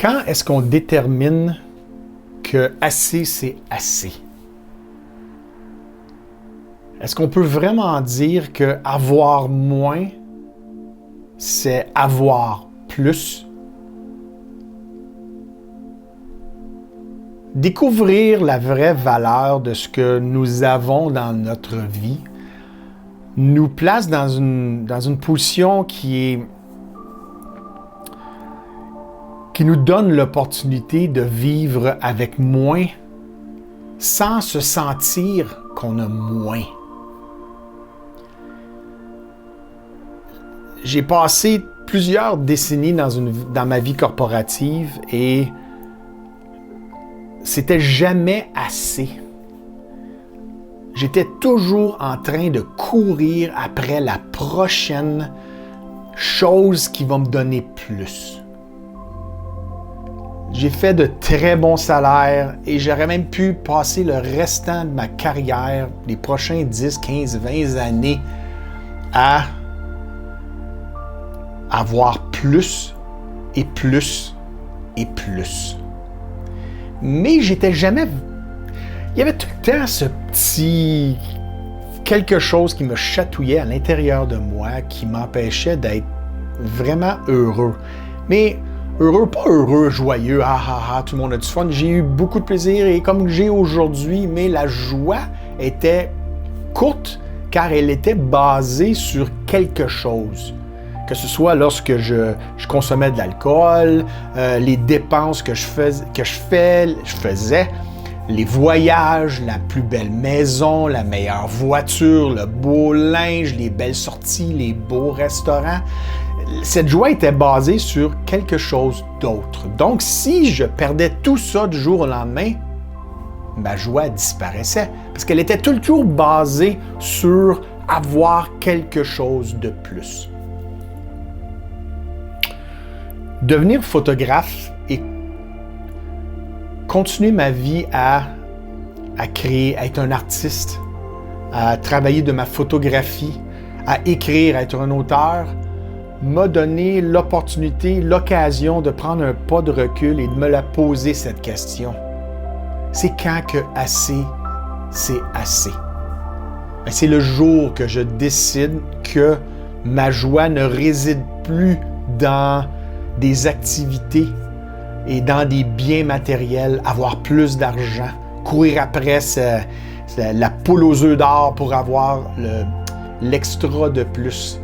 Quand est-ce qu'on détermine que assez, c'est assez? Est-ce qu'on peut vraiment dire que avoir moins, c'est avoir plus? Découvrir la vraie valeur de ce que nous avons dans notre vie nous place dans une position qui nous donne l'opportunité de vivre avec moins sans se sentir qu'on a moins. J'ai passé plusieurs décennies dans ma vie corporative et c'était jamais assez. J'étais toujours en train de courir après la prochaine chose qui va me donner plus. J'ai fait de très bons salaires et j'aurais même pu passer le restant de ma carrière, les prochains 10, 15, 20 années, à avoir plus et plus et plus. Mais j'étais jamais... Il y avait tout le temps ce petit quelque chose qui me chatouillait à l'intérieur de moi, qui m'empêchait d'être vraiment heureux. Mais heureux, pas heureux, joyeux, tout le monde a du fun. J'ai eu beaucoup de plaisir et comme j'ai aujourd'hui, mais la joie était courte car elle était basée sur quelque chose. Que ce soit lorsque je consommais de l'alcool, les dépenses que je faisais, les voyages, la plus belle maison, la meilleure voiture, le beau linge, les belles sorties, les beaux restaurants. Cette joie était basée sur quelque chose d'autre. Donc, si je perdais tout ça du jour au lendemain, ma joie disparaissait parce qu'elle était toujours basée sur avoir quelque chose de plus. Devenir photographe et continuer ma vie à créer, à être un artiste, à travailler de ma photographie, à écrire, à être un auteur, m'a donné l'opportunité, l'occasion de prendre un pas de recul et de me la poser cette question. C'est quand que assez, c'est assez? C'est le jour que je décide que ma joie ne réside plus dans des activités et dans des biens matériels, avoir plus d'argent, courir après la poule aux œufs d'or pour avoir l'extra de plus.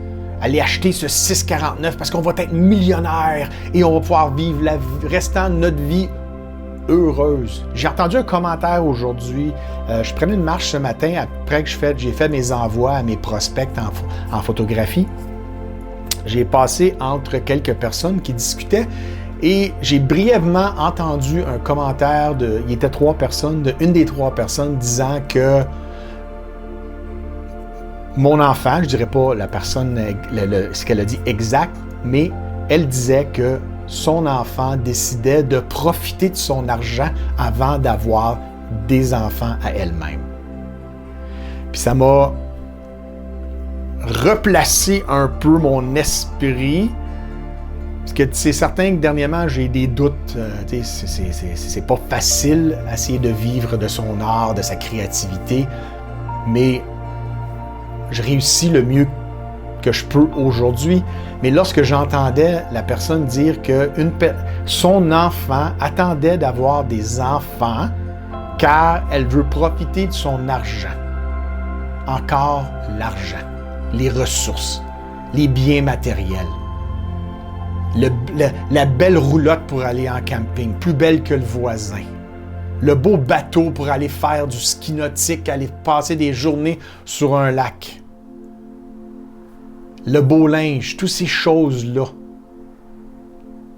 Aller acheter ce 6,49 parce qu'on va être millionnaire et on va pouvoir vivre le restant de notre vie heureuse. J'ai entendu un commentaire aujourd'hui. Je prenais une marche ce matin après que j'ai fait mes envois à mes prospects en photographie. J'ai passé entre quelques personnes qui discutaient et j'ai brièvement entendu un commentaire il était 3 personnes, une des 3 personnes disant que mon enfant, je dirais pas la personne, ce qu'elle a dit exact, mais elle disait que son enfant décidait de profiter de son argent avant d'avoir des enfants à elle-même. Puis ça m'a replacé un peu mon esprit, parce que c'est certain que dernièrement j'ai des doutes. C'est pas facile d'essayer de vivre de son art, de sa créativité, mais je réussis le mieux que je peux aujourd'hui. Mais lorsque j'entendais la personne dire que son enfant attendait d'avoir des enfants car elle veut profiter de son argent. Encore l'argent, les ressources, les biens matériels, la belle roulotte pour aller en camping, plus belle que le voisin, le beau bateau pour aller faire du ski nautique, aller passer des journées sur un lac, le beau linge, toutes ces choses-là.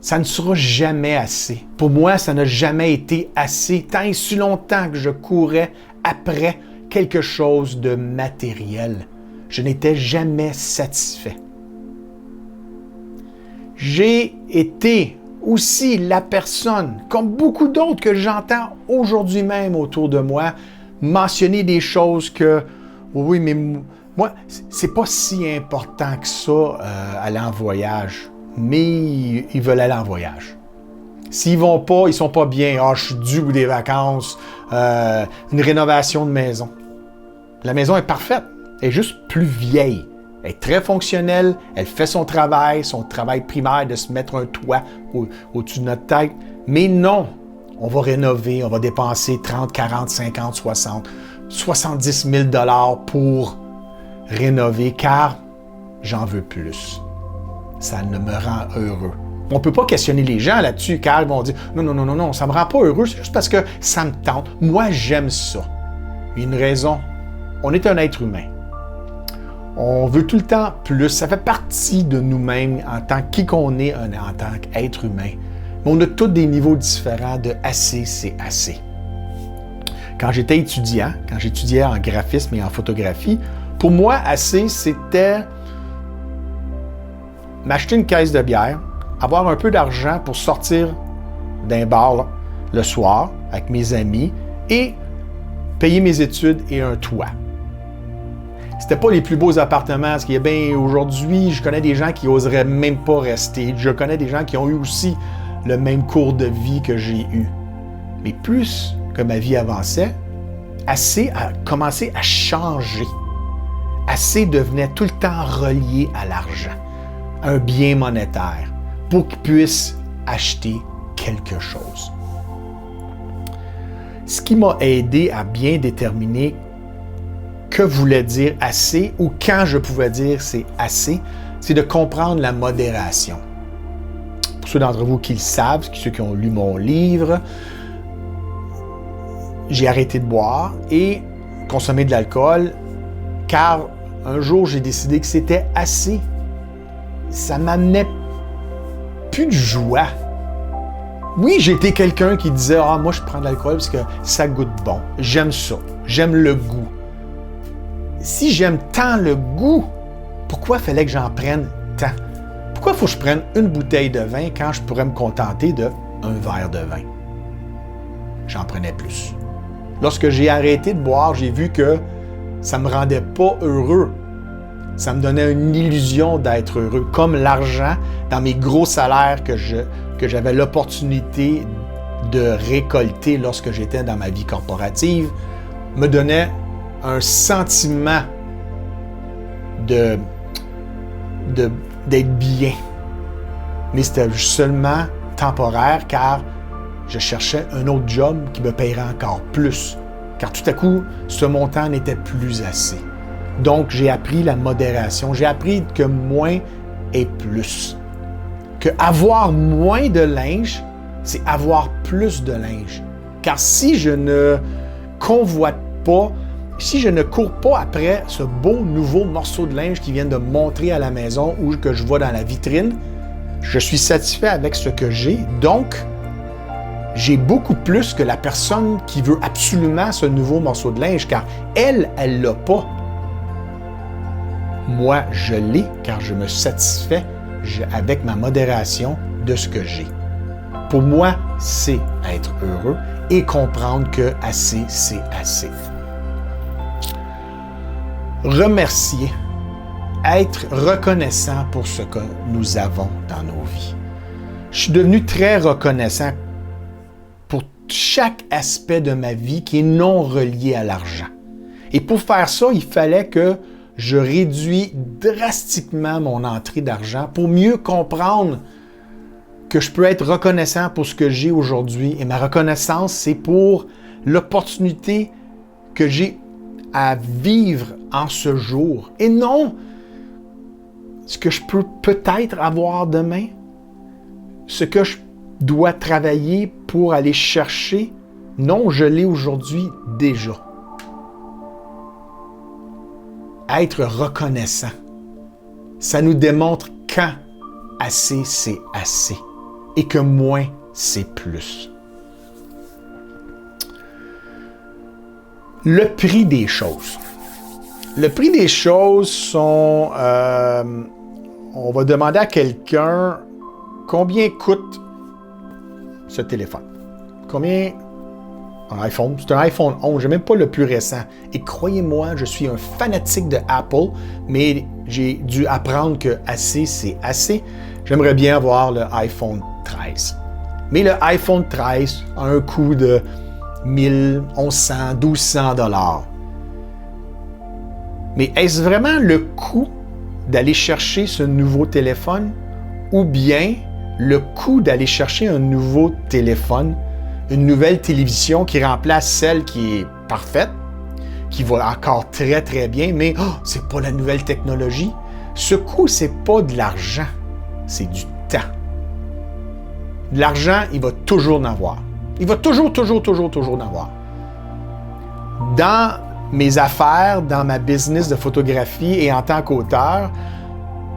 Ça ne sera jamais assez. Pour moi, ça n'a jamais été assez, tant et si longtemps que je courais après quelque chose de matériel. Je n'étais jamais satisfait. J'ai été aussi la personne, comme beaucoup d'autres que j'entends aujourd'hui même autour de moi, mentionner des choses que, oui, mais moi, c'est pas si important que ça aller en voyage, mais ils veulent aller en voyage. S'ils vont pas, ils sont pas bien. Ah, je suis dû pour des vacances, une rénovation de maison. La maison est parfaite. Elle est juste plus vieille. Elle est très fonctionnelle. Elle fait son travail primaire de se mettre un toit au-dessus de notre tête. Mais non, on va rénover, on va dépenser 30, 40, 50, 60, 70 000 $ pour rénover, car j'en veux plus. Ça ne me rend heureux. On ne peut pas questionner les gens là-dessus, car ils vont dire « Non, ça ne me rend pas heureux, c'est juste parce que ça me tente. Moi, j'aime ça. » Une raison, on est un être humain. On veut tout le temps plus. Ça fait partie de nous-mêmes en tant qui qu'on est en tant qu'être humain. Mais on a tous des niveaux différents de assez, c'est assez. Quand j'étais étudiant, quand j'étudiais en graphisme et en photographie, pour moi, assez, c'était m'acheter une caisse de bière, avoir un peu d'argent pour sortir d'un bar là, le soir avec mes amis et payer mes études et un toit. C'était pas les plus beaux appartements, parce qu'il y a bien aujourd'hui, je connais des gens qui oseraient même pas rester. Je connais des gens qui ont eu aussi le même cours de vie que j'ai eu. Mais plus que ma vie avançait, assez a commencé à changer. Assez devenait tout le temps relié à l'argent, un bien monétaire, pour qu'il puisse acheter quelque chose. Ce qui m'a aidé à bien déterminer que voulait dire assez ou quand je pouvais dire c'est assez, c'est de comprendre la modération. Pour ceux d'entre vous qui le savent, ceux qui ont lu mon livre, j'ai arrêté de boire et consommer de l'alcool car un jour j'ai décidé que c'était assez. Ça m'amenait plus de joie. Oui, j'étais quelqu'un qui disait « Ah, moi je prends de l'alcool parce que ça goûte bon. J'aime ça. J'aime le goût. » Si j'aime tant le goût, pourquoi fallait que j'en prenne tant? Pourquoi il faut que je prenne une bouteille de vin quand je pourrais me contenter d'un verre de vin? J'en prenais plus. Lorsque j'ai arrêté de boire, j'ai vu que ça ne me rendait pas heureux. Ça me donnait une illusion d'être heureux. Comme l'argent, dans mes gros salaires que j'avais l'opportunité de récolter lorsque j'étais dans ma vie corporative, me donnait un sentiment d'être bien. Mais c'était seulement temporaire car je cherchais un autre job qui me paierait encore plus. Car tout à coup, ce montant n'était plus assez. Donc, j'ai appris la modération. J'ai appris que moins est plus. Que avoir moins de linge, c'est avoir plus de linge. Car si je ne convoite pas, si je ne cours pas après ce beau nouveau morceau de linge qui vient de me montrer à la maison ou que je vois dans la vitrine, je suis satisfait avec ce que j'ai. Donc, j'ai beaucoup plus que la personne qui veut absolument ce nouveau morceau de linge, car elle l'a pas. Moi, je l'ai, car je me satisfais avec ma modération de ce que j'ai. Pour moi, c'est être heureux et comprendre que assez, c'est assez. Remercier, être reconnaissant pour ce que nous avons dans nos vies. Je suis devenu très reconnaissant pour chaque aspect de ma vie qui est non relié à l'argent. Et pour faire ça, il fallait que je réduis drastiquement mon entrée d'argent pour mieux comprendre que je peux être reconnaissant pour ce que j'ai aujourd'hui. Et ma reconnaissance, c'est pour l'opportunité que j'ai à vivre en ce jour. Et non ce que je peux peut-être avoir demain, ce que je dois travailler pour aller chercher. Non, je l'ai aujourd'hui déjà. Être reconnaissant, ça nous démontre quand assez, c'est assez et que moins, c'est plus. Le prix des choses. Le prix des choses sont... on va demander à quelqu'un combien coûte ce téléphone. Combien... Un iPhone. C'est un iPhone 11. Je n'ai même pas le plus récent. Et croyez-moi, je suis un fanatique de Apple, mais j'ai dû apprendre que assez, c'est assez. J'aimerais bien avoir le iPhone 13. Mais le iPhone 13 a un coût de 1 1100, 1200 $. Mais est-ce vraiment le coût d'aller chercher ce nouveau téléphone ou bien le coût d'aller chercher un nouveau téléphone, une nouvelle télévision qui remplace celle qui est parfaite, qui va encore très très bien, mais c'est pas la nouvelle technologie. Ce coût, c'est pas de l'argent, c'est du temps. De l'argent, il va toujours en avoir. Il va toujours en avoir. Dans mes affaires, dans ma business de photographie et en tant qu'auteur,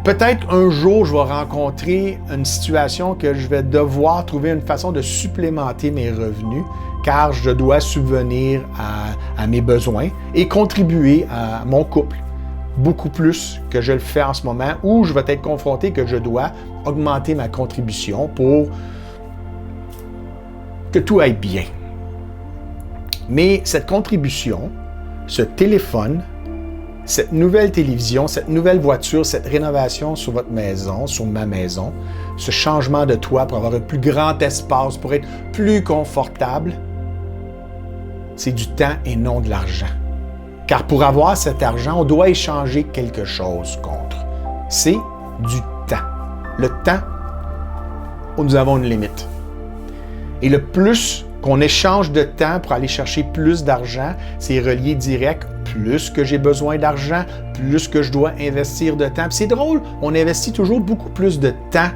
peut-être un jour, je vais rencontrer une situation que je vais devoir trouver une façon de supplémenter mes revenus car je dois subvenir à mes besoins et contribuer à mon couple beaucoup plus que je le fais en ce moment où je vais être confronté que je dois augmenter ma contribution pour que tout aille bien. Mais cette contribution, ce téléphone, cette nouvelle télévision, cette nouvelle voiture, cette rénovation sur votre maison, sur ma maison, ce changement de toit pour avoir un plus grand espace, pour être plus confortable, c'est du temps et non de l'argent. Car pour avoir cet argent, on doit échanger quelque chose contre. C'est du temps. Le temps où nous avons une limite. Et le plus qu'on échange de temps pour aller chercher plus d'argent, c'est relié direct. Plus que j'ai besoin d'argent, plus que je dois investir de temps. Puis c'est drôle, on investit toujours beaucoup plus de temps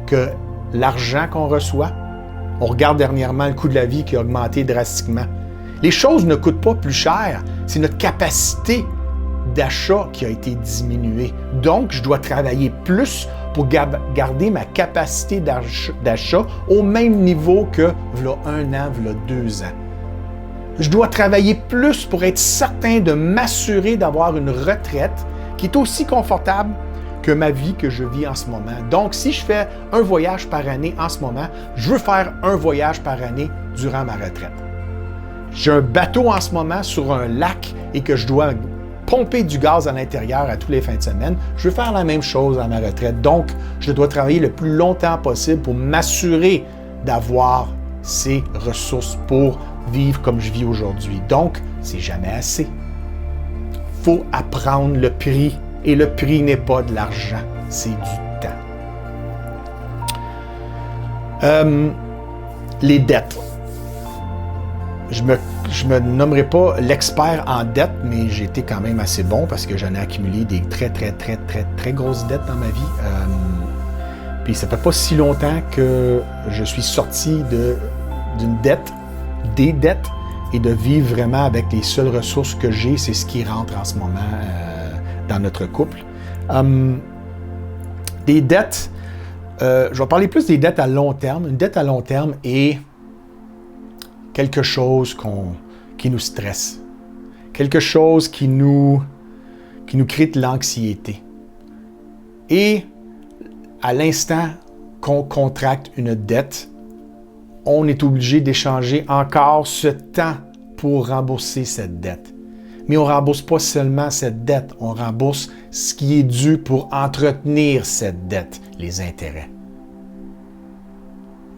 que l'argent qu'on reçoit. On regarde dernièrement le coût de la vie qui a augmenté drastiquement. Les choses ne coûtent pas plus cher, c'est notre capacité d'achat qui a été diminuée. Donc, je dois travailler plus pour garder ma capacité d'achat au même niveau que v'là 1 an, v'là 2 ans. Je dois travailler plus pour être certain de m'assurer d'avoir une retraite qui est aussi confortable que ma vie que je vis en ce moment. Donc, si je fais un voyage par année en ce moment, je veux faire un voyage par année durant ma retraite. J'ai un bateau en ce moment sur un lac et que je dois pomper du gaz à l'intérieur à tous les fins de semaine. Je veux faire la même chose à ma retraite. Donc, je dois travailler le plus longtemps possible pour m'assurer d'avoir ces ressources pour vivre comme je vis aujourd'hui. Donc, c'est jamais assez. Il faut apprendre le prix. Et le prix n'est pas de l'argent, c'est du temps. Les dettes. Je me nommerai pas l'expert en dette, mais j'ai été quand même assez bon parce que j'en ai accumulé des très grosses dettes dans ma vie. Puis ça fait pas si longtemps que je suis sorti d'une dette, des dettes, et de vivre vraiment avec les seules ressources que j'ai, c'est ce qui rentre en ce moment dans notre couple. Des dettes, je vais parler plus des dettes à long terme. Une dette à long terme est quelque chose qui nous stresse, quelque chose qui nous crée de l'anxiété. Et à l'instant qu'on contracte une dette, on est obligé d'échanger encore ce temps pour rembourser cette dette. Mais on ne rembourse pas seulement cette dette, on rembourse ce qui est dû pour entretenir cette dette, les intérêts.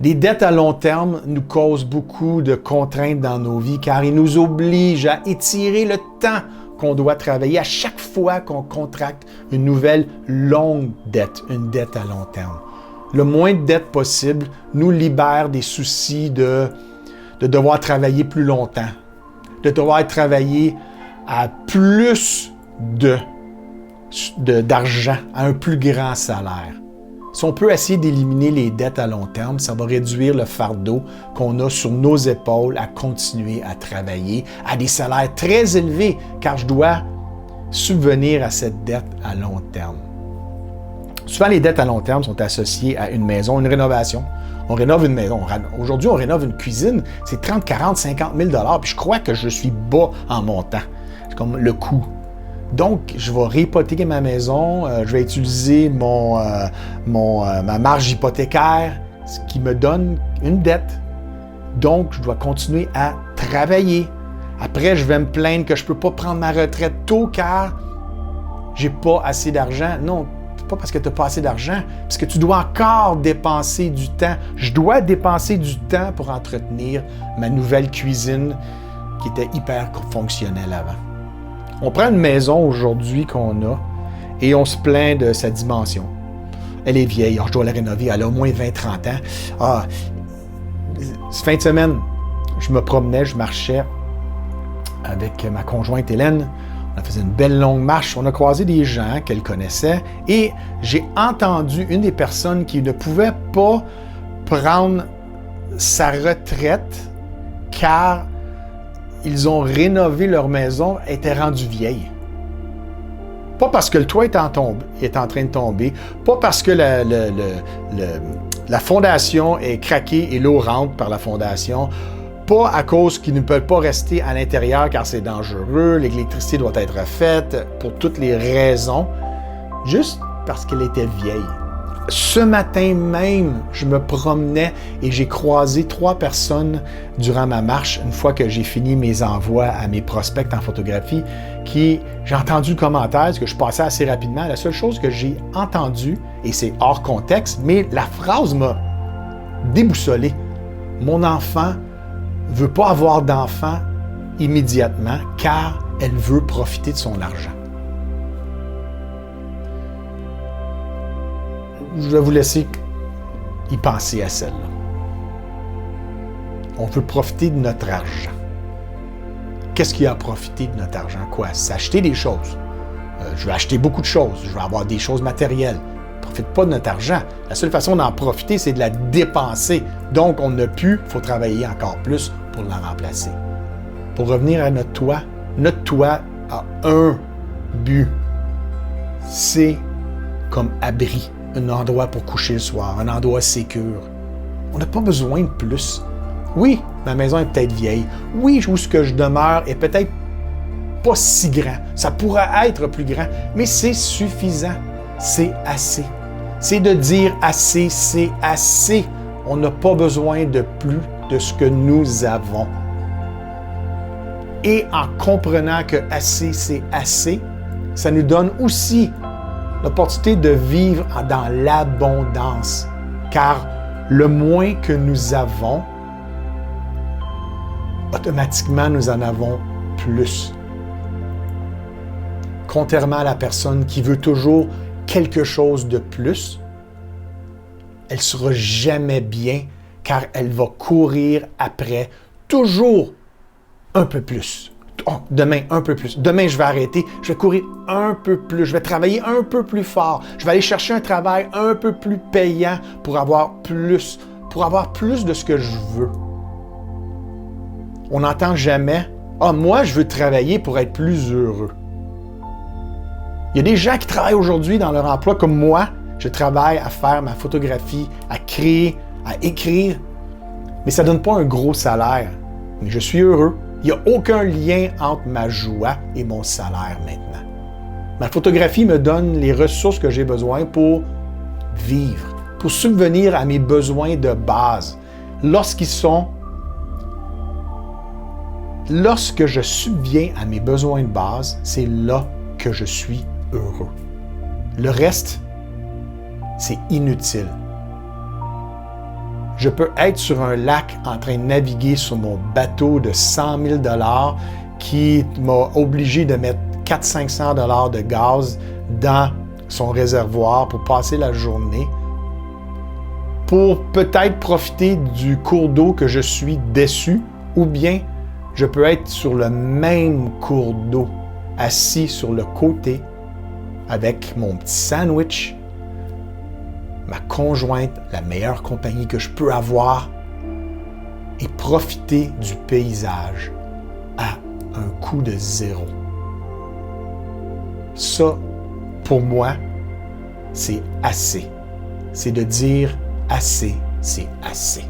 Les dettes à long terme nous causent beaucoup de contraintes dans nos vies car ils nous obligent à étirer le temps qu'on doit travailler à chaque fois qu'on contracte une nouvelle longue dette, une dette à long terme. Le moins de dettes possible nous libère des soucis de devoir travailler plus longtemps, de devoir travailler à plus d'argent, à un plus grand salaire. Si on peut essayer d'éliminer les dettes à long terme, ça va réduire le fardeau qu'on a sur nos épaules à continuer à travailler à des salaires très élevés, car je dois subvenir à cette dette à long terme. Souvent, les dettes à long terme sont associées à une maison, une rénovation. On rénove une maison. Aujourd'hui, on rénove une cuisine. C'est 30, 40, 50 000 $. Puis je crois que je suis bas en montant. C'est comme le coût. Donc, je vais réhypothéquer ma maison. Je vais utiliser ma marge hypothécaire, ce qui me donne une dette. Donc, je dois continuer à travailler. Après, je vais me plaindre que je ne peux pas prendre ma retraite tôt car j'ai pas assez d'argent. Non, pas parce que tu n'as pas assez d'argent, parce que tu dois encore dépenser du temps. Je dois dépenser du temps pour entretenir ma nouvelle cuisine qui était hyper fonctionnelle avant. On prend une maison aujourd'hui qu'on a et on se plaint de sa dimension. Elle est vieille, alors je dois la rénover, elle a au moins 20-30 ans. Ah, fin de semaine, je me promenais, je marchais avec ma conjointe Hélène. On faisait une belle longue marche. On a croisé des gens qu'elle connaissait et j'ai entendu une des personnes qui ne pouvait pas prendre sa retraite car ils ont rénové leur maison, était rendue vieille. Pas parce que le toit est en train de tomber, pas parce que la fondation est craquée et l'eau rentre par la fondation, pas à cause qu'ils ne peuvent pas rester à l'intérieur car c'est dangereux, l'électricité doit être faite, pour toutes les raisons, juste parce qu'elle était vieille. Ce matin même, je me promenais et j'ai croisé 3 personnes durant ma marche, une fois que j'ai fini mes envois à mes prospects en photographie, j'ai entendu le commentaire, parce que je passais assez rapidement. La seule chose que j'ai entendue, et c'est hors contexte, mais la phrase m'a déboussolé. Mon enfant ne veut pas avoir d'enfant immédiatement car elle veut profiter de son argent. Je vais vous laisser y penser à celle-là. On veut profiter de notre argent. Qu'est-ce qui a profité de notre argent? Quoi? S'acheter des choses. Je vais acheter beaucoup de choses. Je vais avoir des choses matérielles. On ne profite pas de notre argent. La seule façon d'en profiter, c'est de la dépenser. Donc, on n'a plus, il faut travailler encore plus pour la remplacer. Pour revenir à notre toit a un but. C'est comme abri. Un endroit pour coucher le soir, un endroit sécure. On n'a pas besoin de plus. Oui, ma maison est peut-être vieille. Oui, où ce que je demeure est peut-être pas si grand. Ça pourrait être plus grand, mais c'est suffisant. C'est assez. C'est de dire assez, c'est assez. On n'a pas besoin de plus de ce que nous avons. Et en comprenant que assez, c'est assez, ça nous donne aussi l'opportunité de vivre dans l'abondance, car le moins que nous avons, automatiquement, nous en avons plus. Contrairement à la personne qui veut toujours quelque chose de plus, elle ne sera jamais bien, car elle va courir après toujours un peu plus. Oh, demain, un peu plus. Demain, je vais arrêter. Je vais courir un peu plus. Je vais travailler un peu plus fort. Je vais aller chercher un travail un peu plus payant pour avoir plus de ce que je veux. On n'entend jamais « Ah, moi, je veux travailler pour être plus heureux. » Il y a des gens qui travaillent aujourd'hui dans leur emploi comme moi. Je travaille à faire ma photographie, à créer, à écrire. Mais ça ne donne pas un gros salaire. Mais je suis heureux. Il n'y a aucun lien entre ma joie et mon salaire maintenant. Ma photographie me donne les ressources que j'ai besoin pour vivre, pour subvenir à mes besoins de base. Lorsque je subviens à mes besoins de base, c'est là que je suis heureux. Le reste, c'est inutile. Je peux être sur un lac en train de naviguer sur mon bateau de 100 000 $ qui m'a obligé de mettre 400-500 $ de gaz dans son réservoir pour passer la journée, pour peut-être profiter du cours d'eau que je suis déçu, ou bien je peux être sur le même cours d'eau, assis sur le côté, avec mon petit sandwich, ma conjointe, la meilleure compagnie que je peux avoir, et profiter du paysage à un coût de 0. Ça, pour moi, c'est assez. C'est de dire assez, c'est assez.